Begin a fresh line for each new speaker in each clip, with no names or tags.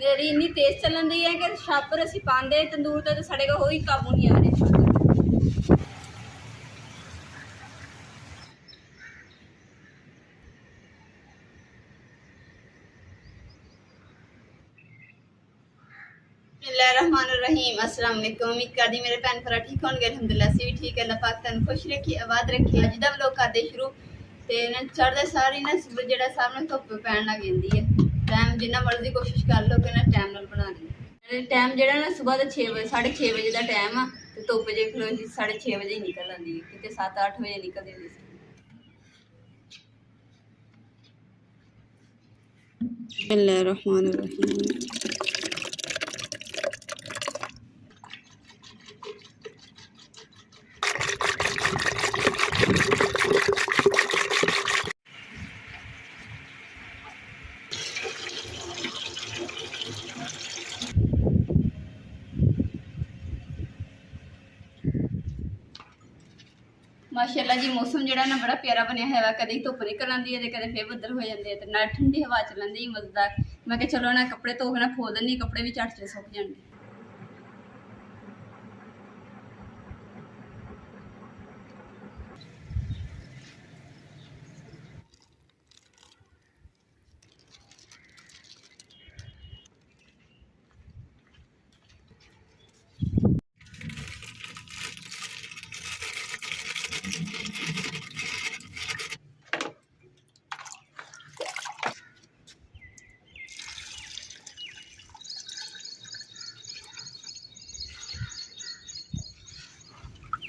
मेरी इन्नी तेज चलन दी है कि छापर असी पाते तंदूर तो साढ़े को ही काबू नहीं आ रहे। बिस्मिल्लाहिर्रहमानिर्रहीम। अस्सलाम वालेकुम। उम्मीद करदी मेरे भैन भरा ठीक होंगे। अल्हम्दुलिल्लाह असी भी ठीक है। अल्लाह पाक तुहानू खुश रखे आबाद रखे। अज दा व्लॉग करदे शुरू ते चढ़दे सारी ना सूरज जेहड़ा सामने धुप्प पैन लग जाती है। टाइम जिन्ना मर्जी कोशिश कर लो कि ना टाइम नाल बना ली। टाइम जेहड़ा ना सुबह का 6 बजे 6:30 बजे का टाइम आ ते धुप्प जे 6:30 बजे ही निकल आती है, कितने 7-8 बजे निकलती होंदी सी। बिस्मिल्लाहिर्रहमानिर्रहीम। माशाअल्लाह जी मौसम जो ना बड़ा प्यारा बनया है। कभी धुप निकल आती है, कभी फिर बदल हो जाते हैं, ना ठंडी हवा चलती मजेदार। मैं क्या चलो ना कपड़े धो के ना खो देनी, कपड़े भी झट से सुक जाएंगे।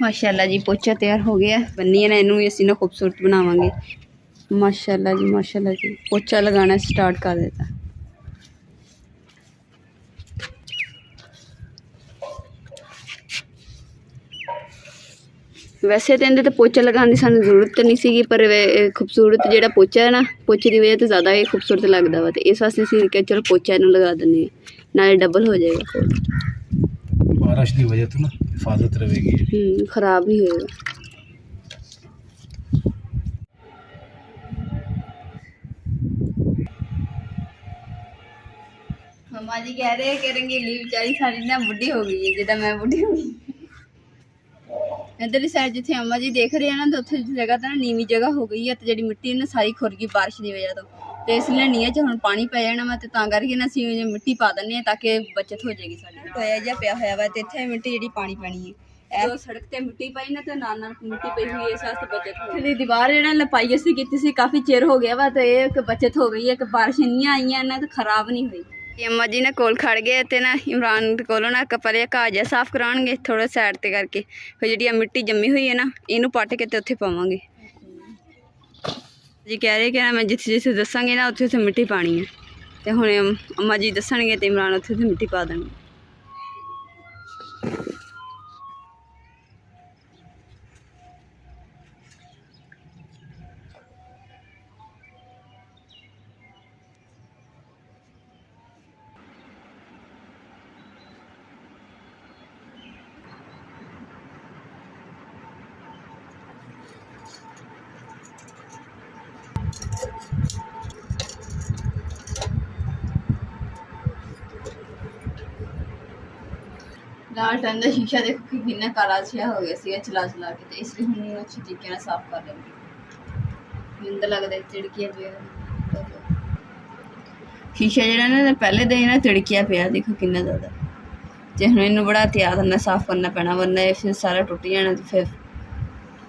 माशाअल्लाह जी पोचा तैयार हो गया। बन्नी है ना इनू भी असी ना खूबसूरत बनावांगे। माशाअल्लाह जी पोचा लगाना स्टार्ट कर देता। वैसे तो इन्हें तो पोचा लगाने की सानू जरूरत नहीं सी, पर खूबसूरत जो पोचा है ना, पोचे की वजह तो ज़्यादा ही खूबसूरत लगता वा। तो इस वास्ते असीं क्या चलो पोचा इनू लगा दें, नाले डबल हो जाएगा।
बारिश की वजह तो ना हिफाजत रहेगी,
खराब नहीं होएगा। मम्मा जी कह रहे हैं कि रंगीली बेचारी सारी ना बुढ़ी हो गई है, जिदा मैं बुढ़ी हो गई। इधरली साइड जिथे अम्मा जी देख रहे हैं ना, तो उत्थे जगह तो ना नीवी जगह हो गई है, तो जी मिट्टी ना सारी खुर गई बारिश की वजह तो इसलिए नीह च हम पानी पै जाना वा, तो करके ना असीं मिट्टी पा दें ताकि बचत हो जाएगी साडी। टोया जिहा पिया होया वा, ते इत्थे मिट्टी जी पानी पैनी है। तो सड़क ते मिट्टी पाई ना, तो नाल मिट्टी पई हुई है, इस वास्ते बचत हो गई। दीवार जो लपाई असीं कीती सी काफ़ी चिर हो गया वा, तो एक बचत हो गई है कि बारिश इन्नी आईयां ना तो खराब नहीं हुई। अम्मा जी ने कोल खड़ गए तो ना इमरान कोलों ना पहले घाह जहा साफ कराएंगे थोड़ा साइड ते करके, फिर जी मिट्टी जमी हुई है ना इनू पट के उत्थे पावांगे। जी कह रहे कि ना मैं जिथे जिथे दसांगे ना उत्थे उत्थे मिट्टी पानी है, तो हुण अम्मा जी दसणगे तो इमरान उत्थे उत्थे मिट्टी पा देंगे। लाल टन का शीशा देखो कि कितना काला छिया हो गया सी चला चला के, तो इसलिए हम अच्छी तरीके साफ कर लेंगे। गंदा लगता है तिड़किया पे शीशा जो ना पहले दिन ना तिड़किया पे देखो कितना ज़्यादा, तो हम इनू बड़ा एहतियात नाल साफ करना पैना, वरना फिर सारा टुट जाना तो फिर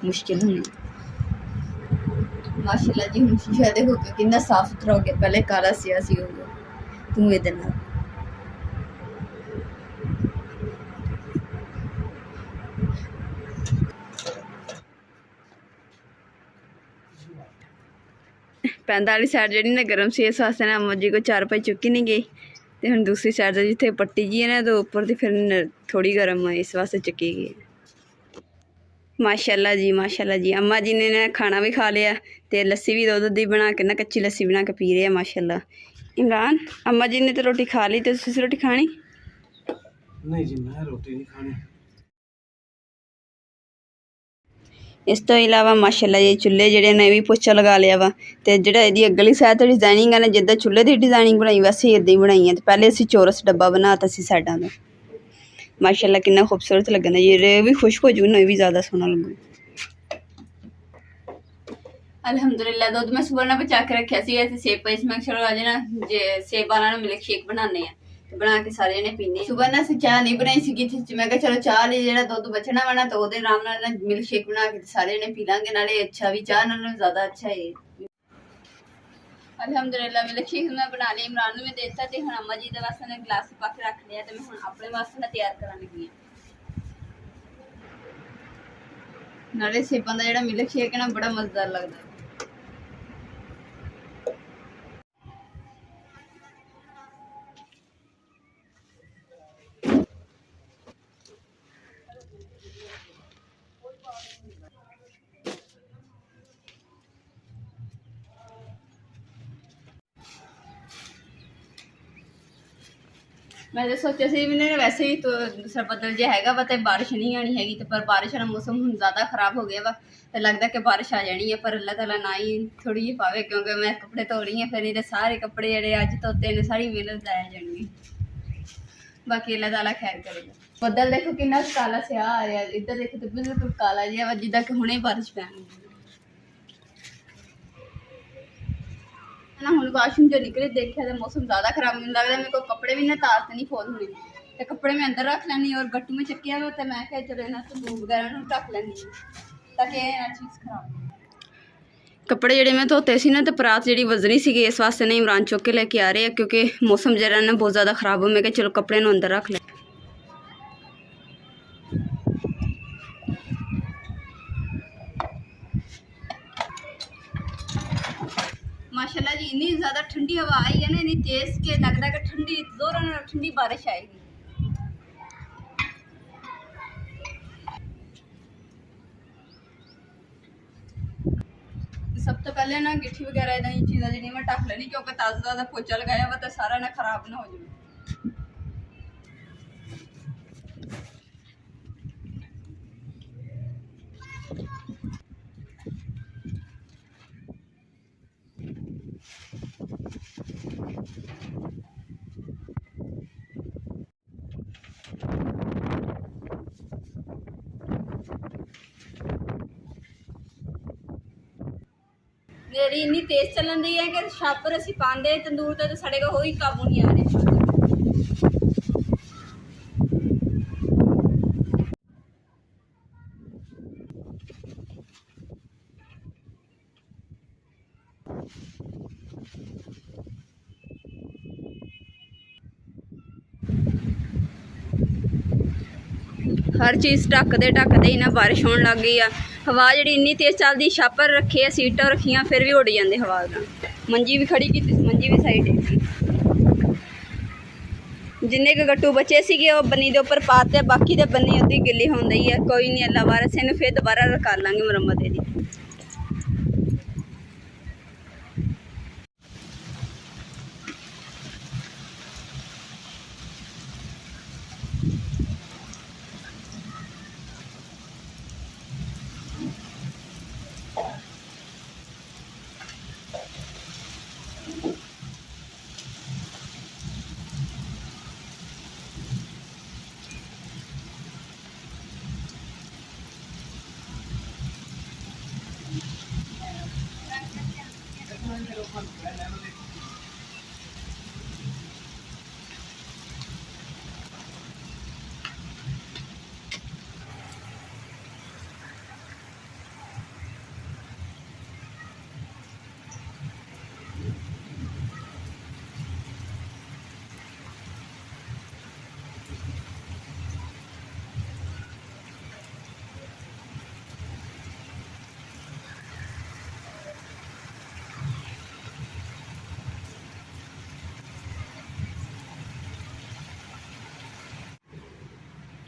मुश्किल होनी। माशाअल्लाह जी हम शीशा देखो कि कितना साफ सुथरा हो गया, पहले काला सियासी हो गया धुएं दे नाल। पैंदा वाली साइड जी ना गर्म सी, इस वास्ते ना अम्मा जी को चार पाई चुकी नहीं गई, तो हम दूसरी साइड जिथे पट्टी जी है ना तो ऊपर की फिर थोड़ी गर्म है, इस वास्ते चुकी गई। माशाअल्लाह जी अम्मा जी ने ना खाना भी खा लिया, तो लस्सी भी दूध दी बना के ना कच्ची लस्सी बना के पी रहे हैं माशाअल्लाह। इमरान अम्मा जी ने तो रोटी खा ली, तो तुसीं रोटी खानी?
नहीं जी मैं रोटी नहीं खानी।
ਇਸ ਤੋਂ ਇਲਾਵਾ ਮਾਸ਼ਾਅੱਲਾ ਜੀ ਚੁੱਲ੍ਹੇ ਜਿਹੜੇ ਨੇ ਵੀ ਪੋਚਾ ਲਗਾ ਲਿਆ ਵਾ। ਤੇ ਜਿਹੜਾ ਇਹਦੀ ਅਗਲੀ ਸਾਈਡ ਤੋਂ ਡਿਜ਼ਾਈਨਿੰਗ ਹੈ ਨਾ, ਜਿੱਦਾਂ ਚੁੱਲ੍ਹੇ ਦੀ ਡਿਜ਼ਾਈਨਿੰਗ ਬਣਾਈ ਵੈਸੇ ਇੱਦਾਂ ਹੀ ਬਣਾਈ ਹੈ। ਤੇ ਪਹਿਲੇ ਅਸੀਂ ਚੌਰਸ ਡੱਬਾ ਬਣਾਤਾ ਸੀ ਸਾਈਡਾਂ ਦਾ। ਮਾਸ਼ਾਅੱਲਾ ਕਿੰਨਾ ਖੂਬਸੂਰਤ ਲੱਗਣਾ ਜੀ, ਇਹ ਵੀ ਖੁਸ਼ਕ ਹੋ ਜੂ ਨਾ, ਇਹ ਵੀ ਜ਼ਿਆਦਾ ਸੋਹਣਾ ਲੱਗੂ। ਅਲਹਮਦੁਲਿਲਾ ਦੁੱਧ ਮੈਂ ਸੁਬਹ ਨਾਲ ਬਚਾ ਕੇ ਰੱਖਿਆ ਸੀ। ਅਸੀਂ ਸੇਬ ਪਏ ਸੀ, ਮੈਂ ਚਲੋ ਅੱਜ ਨਾ ਜੇ ਸੇਬਾਂ ਨਾਲ ਮਿਲਕ ਸ਼ੇਕ ਬਣਾਉਂਦੇ ਆ, ਬਣਾ ਕੇ ਸਾਰੇ ਜਣੇ ਪੀਣੇ। ਸੁਬਹ ਨਾ ਅਸੀਂ ਚਾਹ ਨਹੀਂ ਬਣਾਈ ਸੀਗੀ, ਮੈਂ ਕਿਹਾ ਚਲੋ ਚਾਹ ਲਈ ਜਿਹੜਾ ਦੁੱਧ ਬਚਣਾ ਵਾ ਨਾ, ਤਾਂ ਉਹਦੇ ਆਰਾਮ ਨਾਲ ਨਾ ਮਿਲਕ ਸ਼ੇਕ ਬਣਾ ਕੇ ਸਾਰੇ ਜਣੇ ਪੀ ਲਾਂਗੇ। ਨਾਲੇ ਅੱਛਾ ਵੀ ਚਾਹ ਨਾਲੋਂ ਜ਼ਿਆਦਾ ਅੱਛਾ ਹੈ। ਅਲਹਮਦੁਲਿਲਾ ਮਿਲਕ ਸ਼ੇਕ ਮੈਂ ਬਣਾ ਲਿਆ, ਇਮਰਾਨ ਨੂੰ ਮੈਂ ਦੇ ਦਿੱਤਾ। ਤੇ ਹੁਣ ਅੰਮਾ ਜੀ ਦੇ ਵਾਸਤੇ ਨੇ ਗਲਾਸ ਪਾ ਕੇ ਰੱਖ ਲਿਆ, ਤੇ ਮੈਂ ਹੁਣ ਆਪਣੇ ਵਾਸਤੇ ਨਾ ਤਿਆਰ ਕਰਨ ਲੱਗੀ ਹਾਂ। ਨਾਲੇ ਸੇਬਾਂ ਦਾ ਜਿਹੜਾ ਮਿਲਕ ਸ਼ੇਕ ਹੈ ਨਾ, ਬੜਾ ਮਜ਼ੇਦਾਰ ਲੱਗਦਾ ਹੈ। ਮੈਂ ਤਾਂ ਸੋਚਿਆ ਸੀ ਵੀ ਨਾ ਵੈਸੇ ਹੀ ਦੂਸਰਾ ਬੱਦਲ ਜੇ ਹੈਗਾ ਵਾ ਤੇ ਬਾਰਿਸ਼ ਨਹੀਂ ਆਣੀ ਹੈਗੀ, ਤੇ ਪਰ ਬਾਰਿਸ਼ ਦਾ ਮੌਸਮ ਹੁਣ ਜ਼ਿਆਦਾ ਖਰਾਬ ਹੋ ਗਿਆ ਵਾ, ਤੇ ਲੱਗਦਾ ਕਿ ਬਾਰਿਸ਼ ਆ ਜਾਣੀ ਹੈ। ਪਰ ਅੱਲਾਹ ਤਾਲਾ ਨਾ ਹੀ ਥੋੜੀ ਜਿਹੀ ਪਾਵੇ, ਕਿਉਂਕਿ ਮੈਂ ਕੱਪੜੇ ਧੋ ਰਹੀ ਹਾਂ, ਫਿਰ ਇਹਦੇ ਸਾਰੇ ਕੱਪੜੇ ਜਿਹੜੇ ਅੱਜ ਧੋਤੇ ਨੇ ਸਾਰੀ ਮਿਹਨਤ ਜਾਇਆ ਜਾਣਗੇ। ਬਾਕੀ ਅੱਲਾਹ ਤਾਲਾ ਖੈਰ ਕਰੇਗਾ। ਬੱਦਲ ਦੇਖੋ ਕਿੰਨਾ ਕਾਲਾ ਸਿਆ ਆ ਰਿਹਾ, ਇੱਧਰ ਦੇਖੋ ਤੇ ਬਿਲਕੁਲ ਕਾਲਾ ਜਿਹਾ ਵਾ, ਜਿੱਦਾਂ ਕਿ ਹੁਣੇ ਬਾਰਿਸ਼ ਪੈਣੀ ਨਾ। ਹੁਣ ਵਾਸ਼ਰੂਮ ਜੋ ਨਿਕਲੇ ਦੇਖਿਆ ਤੇ ਮੌਸਮ ਜ਼ਿਆਦਾ ਖਰਾਬ ਮੈਨੂੰ ਲੱਗਦਾ, ਮੇਰੇ ਕੋਲ ਕੱਪੜੇ ਵੀ ਨਾ ਤਾਰ ਤੇ ਨਹੀਂ ਫੋਲ ਹੋਣੇ, ਤੇ ਕੱਪੜੇ ਮੈਂ ਅੰਦਰ ਰੱਖ ਲੈਣੀ। ਔਰ ਗੱਟੂ में ਚੱਕਿਆ ਵਾ, ਤੇ ਮੈਂ ਕਿਹਾ ਚਲੋ ਇਹਨਾਂ ਤੋਂ ਬੂਟ ਵਗੈਰਾ ਨੂੰ ਢੱਕ ਲੈਂਦੀ ਤਾਂ ਕਿ ਇਹ ਨਾ ਚੀਜ਼ ਖਰਾਬ। ਕੱਪੜੇ ਜਿਹੜੇ ਮੈਂ ਧੋਤੇ ਸੀ ਨਾ, ਤੇ ਪਰਾਤ ਜਿਹੜੀ ਵਜ਼ਰੀ ਸੀਗੀ, ਇਸ ਵਾਸਤੇ ਨਾ ਇਮਰਾਨ ਚੁੱਕ ਕੇ ਲੈ ਕੇ ਆ ਰਹੇ ਆ, ਕਿਉਂਕਿ ਮੌਸਮ ਜਿਹੜਾ ਨਾ ਬਹੁਤ ਜ਼ਿਆਦਾ ਖਰਾਬ ਹੋ। ਮੈਂ ਕਿਹਾ ਚਲੋ ਕੱਪੜੇ ਨੂੰ ਅੰਦਰ ਰੱਖ ਲੈ। माशाल्लाह जी इतनी ज़्यादा ठंडी हवा आई है ना, इतनी तेज़ के लगता है कि ठंडी जोरों ਨਾਲ ठंडी बारिश आएगी। सब तो पहले ना गिट्ठी वगैरह इदा चीज़ा जी मैं ढक लेनी, क्योंकि ताज़ा पोचा लगाया वा तो सारा ना खराब ना हो जाए। मेरी इन्नी तेज चलन दी है कि छापर असी पाते तंदूर तो साढ़े को कोई काबू नहीं आ रहा। हर चीज़ ढकते ढकते ही ना बारिश होने लग गई आ। हवा जी इन्नी तेज़ चलती, छापर रखे सीटां रखियां फिर भी उड़ जाते हवा नाल। मंजी भी खड़ी की, मंजी भी साइड जिन्ने के गट्टू बचे सीगे वो बन्नी दे उपर पाते, बाकी तो बन्नी अद्धी गिल्ली होंदी है। कोई नहीं अल्लाह वारस इनू फिर दोबारा कर लांगे मुरम्मत दी।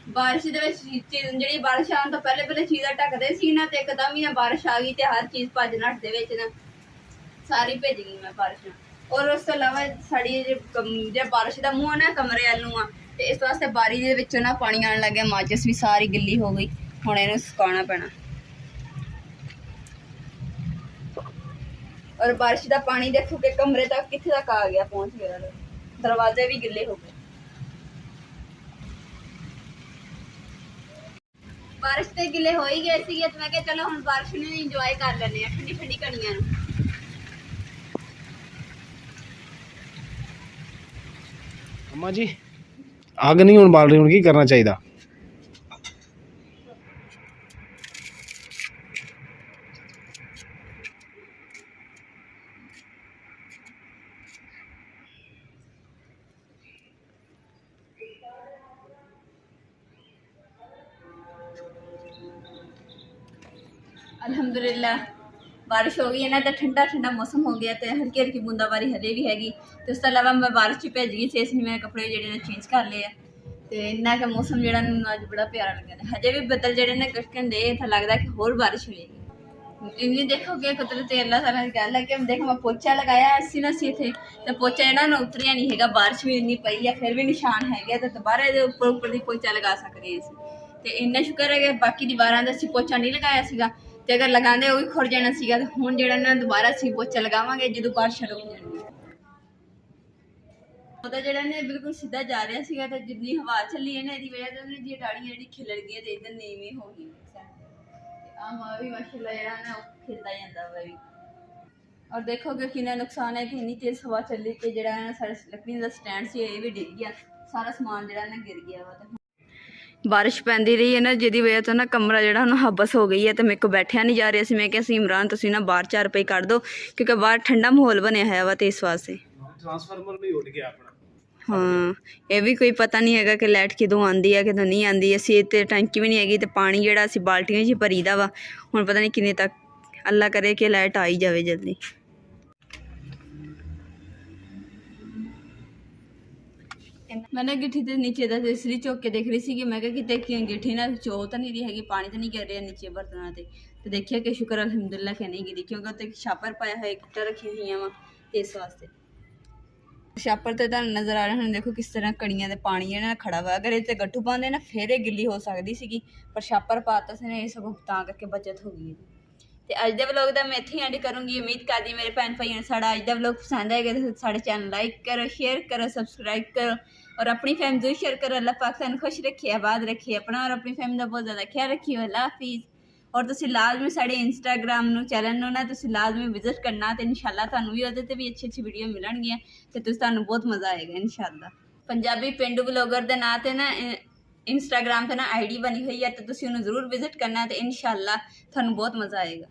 बारिश जी बारिश आने तो पहले चीज़ा ढकते सी ना, तो एकदम ही ना बारिश आ गई तो हर चीज़ भज नट दे ना सारी भेज गई मैं बारिश। और उस तो इलावा साड़ी जो बारिश का मूँह है ना कमरे वालू आ, तो इस वास्ते बारी के ना पानी आने लग गया, माचिस भी सारी गिल्ली हो गई। हुण इहनूं सुकाना पैना। और बारिश का पानी देखो कि कमरे तक कितने तक आ गया, पहुंच गया, दरवाजे भी गिले हो गए। बारिश से गिले हो ही गए थे, तो मैं क्या चलो हम बारिश में इंजॉय कर लेने ठंडी ठंडी कड़ियां।
अम्मा जी अग नहीं हुण बाल रही, हुण की करना चाहिए?
अल्हम्दुलिल्लाह बारिश हो गई है ना, तो ठंडा ठंडा मौसम हो गया, तो हल्की हल्की बूंदाबारी हले भी हैगी। तो उस तो अलावा मैं बारिश च भेज गई थी, इसलिए मैंने कपड़े जो चेंज कर लिए। तो इन्ना का मौसम जो अज बड़ा प्यारा लगे, हजे भी बदल जो कटकन दे, तो लगता कि होर बारिश होगी। इन्नी देखोगे कुदरत अल्लाह ताला की गल है कि देखो मैं पोचा लगाया अस्सी नस्सी थे, तो पोचा जो उतरिया नहीं है, बारिश भी इन्नी पई है, फिर भी निशान है, तो दोबारा उपर उपर की पोचा लगा सकते हैं। तो इन्ना शुक्र है कि बाकी दीवारों का असीं पोचा नहीं लगाया सीगा, ते अगर लगाते वो भी खुर जाना सीगा। तो हुण जिहड़ा ना दोबारा असीं पोचा लगावांगे जो बारिश रुक जाएगी। ਉਹਦਾ ਜਿਹੜਾ ਨੇ बिल्कुल सीधा जा रहा ਸੀਗਾ, ਤੇ ਜਿੰਨੀ हवा ਚੱਲੀ है ना, ਇਹਦੀ वजह से ਉਹਨੇ जी डाड़ियां ਜਿਹੜੀ खिलड़ गई ਤੇ इधर नीवी हो गई। आ मां भी माशाल्लाह ਜਿਹੜਾ ना खिलदा ਜਾਂਦਾ ਵਾ भी। और देखोगे कितना नुकसान है कि इन्नी तेज हवा चली कि ਜਿਹੜਾ ਨਾ सारे लकड़ी ਦਾ स्टैंड ਸੀ ਇਹ भी डिग गया, सारा समान ਜਿਹੜਾ ना गिर गया वा। बारिश पैंदी रही है ना, जिहदी वजह तो ना कमरा जिहड़ा ना हबस हो गई है, तो मेरे को बैठा नहीं जा रहा सी। मैं क्या इमरान तुसीं ना बाहर 4 रुपए कर दो, क्योंकि बाहर ठंडा माहौल बनया है वा, तो इस वास्ते
ट्रांसफार्मर भी उड़ गया अपना।
हाँ ये भी कोई पता नहीं है कि लाइट किदों आती है किदों नहीं आती। असी तो टैंकी भी नहीं हैगी, तो पानी जिहड़ा असीं बाल्टियां च भरी दा वा। हुण पता नहीं किन्ने तक, अल्लाह करे कि लाइट आ ही जाए जल्दी। मैंने गिट्ठी तो नीचे का इसलिए चौक के देख रही थी कि मैं कि गिट्ठी ना चो तो नहीं रही हैगी, पानी तो नहीं गिर रहा नीचे बर्तनों से। तो देखिए कि शुक्र अल्हम्दुलिल्लाह कि नहीं गिरी, क्योंकि उत्ते छापर पाया है, इट्टां रखी हुई वा इस वास्ते। छापर तो तुहानूं नज़र आ रहा है, देखो किस तरह कड़ियां दे पानी है ना खड़ा हुआ। अगर इस गट्ठू पाते ना फिर ये गिल्ली हो सकती सी, पर छापर पाता से ना, सगों तां करके बचत हो गई। तो अज के व्लॉग का मैं इत्थे एंड करूँगी। उम्मीद करती मेरे भैन भाइयों ने साड़ा अज का व्लॉग पसंद आएगा, तो साढ़े चैनल लाइक करो, शेयर करो, सबसक्राइब करो और अपनी फैमिली जरूर शेयर करो। अल्लाह पाक सानूं खुश रखे, आबाद रखे, अपना और अपनी फैमिली का बहुत ज़्यादा ख्याल रखिए। अल्लाह हाफिज़। और तुसीं लाजमी साढ़े इंस्टाग्राम चैनल ना तुसीं लाजमी विजिट करना, तो इंशाल्लाह तुहानूं भी उहदे ते भी अच्छी अच्छी वीडियो मिलणगियां, ते तुहानूं बहुत मज़ा आएगा इंशाल्लाह। पंजाबी पेंडू ब्लॉगर के नाम से ना इंस्टाग्राम पर ना ID बनी हुई है, तो तुसीं उहनूं जरूर विजिट करना, तो इंशाल्लाह तुहानूं बहुत मज़ा आएगा।